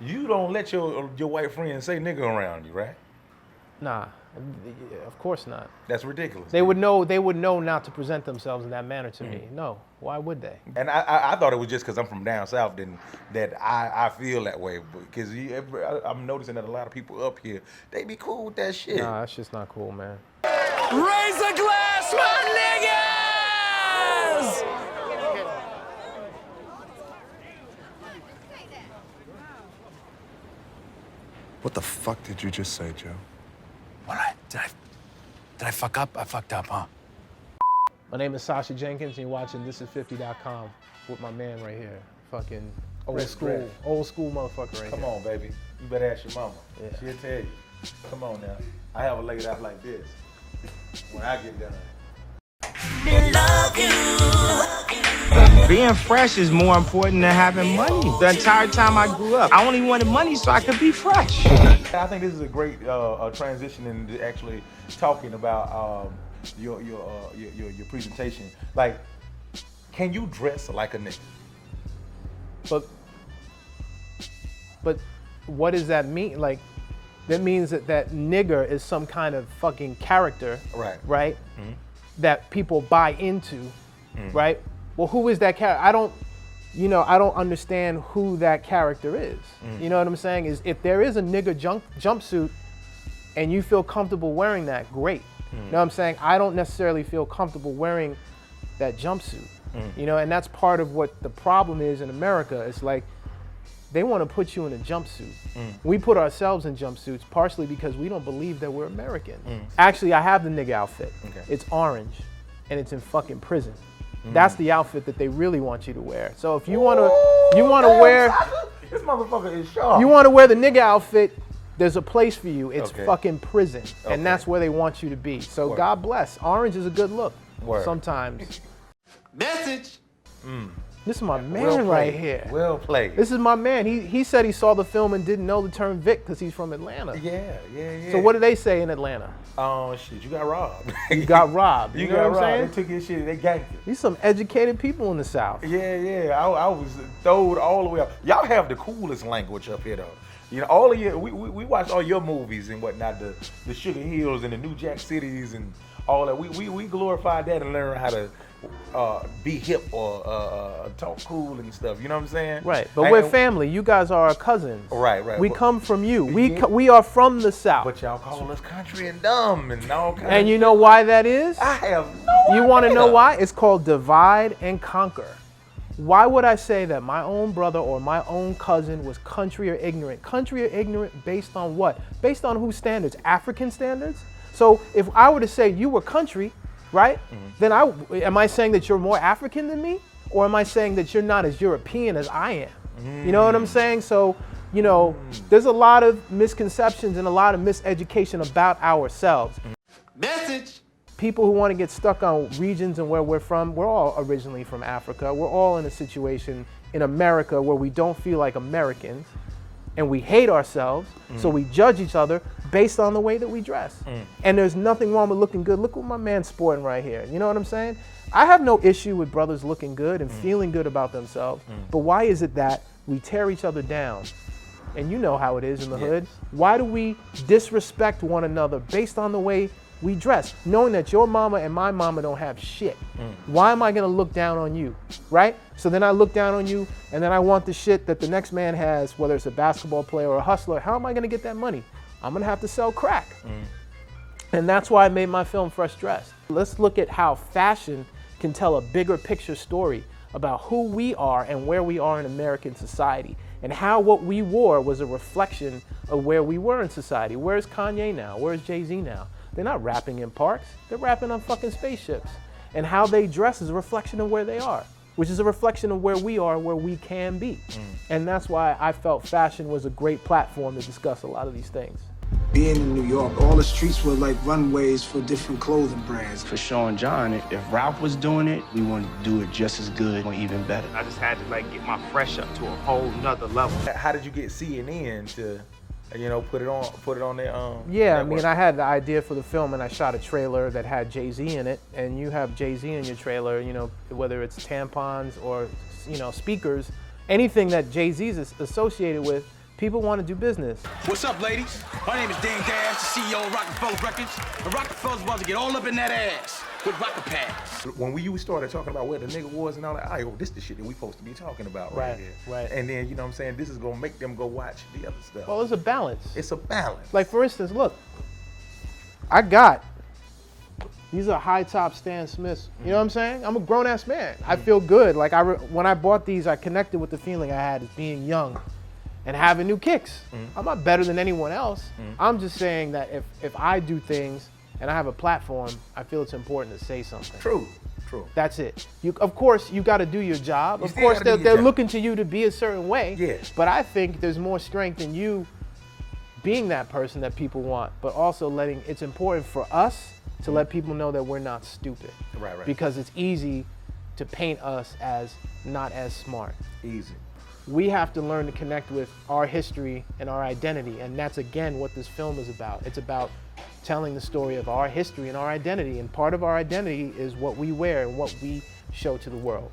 You don't let your white friends say nigga around you, right? Nah, of course not. That's ridiculous. They would know. They would know not to present themselves in that manner to me. No, why would they? And I thought it was just because I'm from down south that I feel that way. Because I'm noticing that a lot of people up here, they be cool with that shit. Nah, that's just not cool, man. Raise a glass, my niggas! What the fuck did you just say, Joe? Did I fuck up? I fucked up, huh? My name is Sacha Jenkins, and you're watching Thisis50.com with my man right here. Fucking old school motherfucker right here. Come on, baby. You better ask your mama. Yeah. She'll tell you. Come on now. I have her laid out like this when I get done. Being fresh is more important than having money. The entire time I grew up, I only wanted money so I could be fresh. I think this is a great transition into actually talking about your presentation. Like, can you dress like a nigga? But what does that mean? Like, that means that nigger is some kind of fucking character, right? Mm-hmm. That people buy into, right? Well, who is that character? I don't understand who that character is. You know what I'm saying? Is if there is a nigger jumpsuit and you feel comfortable wearing that, great. You know what I'm saying? I don't necessarily feel comfortable wearing that jumpsuit. You know, and that's part of what the problem is in America. It's like they want to put you in a jumpsuit. We put ourselves in jumpsuits partially because we don't believe that we're American. Actually, I have the nigga outfit. Okay. It's orange and it's in fucking prison. That's the outfit that they really want you to wear. So if you want to wear this motherfucker is sharp. You want to wear the nigga outfit, there's a place for you. It's fucking prison. And that's where they want you to be. So God bless. Orange is a good look sometimes. Message. This is my man right here. Well played. This is my man. He said he saw the film and didn't know the term Vic because he's from Atlanta. Yeah. So what do they say in Atlanta? Oh shit, you got robbed. You got robbed. You know got what I'm robbed. saying? They took your shit. They ganked it. These some educated people in the South. Yeah. I was throwed all the way up. Y'all have the coolest language up here though. You know, all of you. We watched all your movies and whatnot. The Sugar Hills and the New Jack Cities and all that. We glorified that and learned how to be hip or talk cool and stuff. You know what I'm saying? Right. But we're family. You guys are our cousins. Right. We come from you. We are from the South. But y'all call us country and dumb and all kinds. And you know why that is? I have no idea. You want to know why? It's called divide and conquer. Why would I say that my own brother or my own cousin was country or ignorant? Country or ignorant based on what? Based on whose standards? African standards? So if I were to say you were country, right? Then am I saying that you're more African than me? Or am I saying that you're not as European as I am? You know what I'm saying? So, you know, there's a lot of misconceptions and a lot of miseducation about ourselves. Message. People who want to get stuck on regions and where we're from, we're all originally from Africa. We're all in a situation in America where we don't feel like Americans and we hate ourselves, so we judge each other based on the way that we dress. And there's nothing wrong with looking good. Look what my man's sporting right here. You know what I'm saying? I have no issue with brothers looking good and feeling good about themselves, but why is it that we tear each other down? And you know how it is in the hood. Why do we disrespect one another based on the way we dress, knowing that your mama and my mama don't have shit? Why am I gonna look down on you, right? So then I look down on you and then I want the shit that the next man has, whether it's a basketball player or a hustler. How am I gonna get that money? I'm gonna have to sell crack. And that's why I made my film Fresh Dressed. Let's look at how fashion can tell a bigger picture story about who we are and where we are in American society, and how what we wore was a reflection of where we were in society. Where's Kanye now? Where's Jay-Z now? They're not rapping in parks, they're rapping on fucking spaceships. And how they dress is a reflection of where they are, which is a reflection of where we are, where we can be. And that's why I felt fashion was a great platform to discuss a lot of these things. Being in New York, all the streets were like runways for different clothing brands. For Sean John, if Ralph was doing it, we wanted to do it just as good or even better. I just had to like get my fresh up to a whole nother level. How did you get CNN to, put it on their Yeah, network? I mean, I had the idea for the film and I shot a trailer that had Jay-Z in it, and you have Jay-Z in your trailer, whether it's tampons or, speakers, anything that Jay-Z is associated with, People want to do business. What's up, ladies? My name is Dan Gass, the CEO of Rockefeller Records. And Rockefeller's about to get all up in that ass with rocket pads. When we started talking about where the nigga was and all that, this the shit that we supposed to be talking about right here. Right. And then, you know what I'm saying, this is gonna make them go watch the other stuff. Well, it's a balance. It's a balance. Like, for instance, look, these are high top Stan Smiths. You know what I'm saying? I'm a grown ass man. I feel good. Like, when I bought these, I connected with the feeling I had as being young and having new kicks. I'm not better than anyone else. I'm just saying that if I do things and I have a platform, I feel it's important to say something. True. That's it. Of course, you got to do your job. Of still course, gotta do your they're job. looking to you to be a certain way. Yeah. But I think there's more strength in you being that person that people want, but also it's important for us to let people know that we're not stupid. Right. Because it's easy to paint us as not as smart. Easy. We have to learn to connect with our history and our identity, and that's again what this film is about. It's about telling the story of our history and our identity, and part of our identity is what we wear and what we show to the world.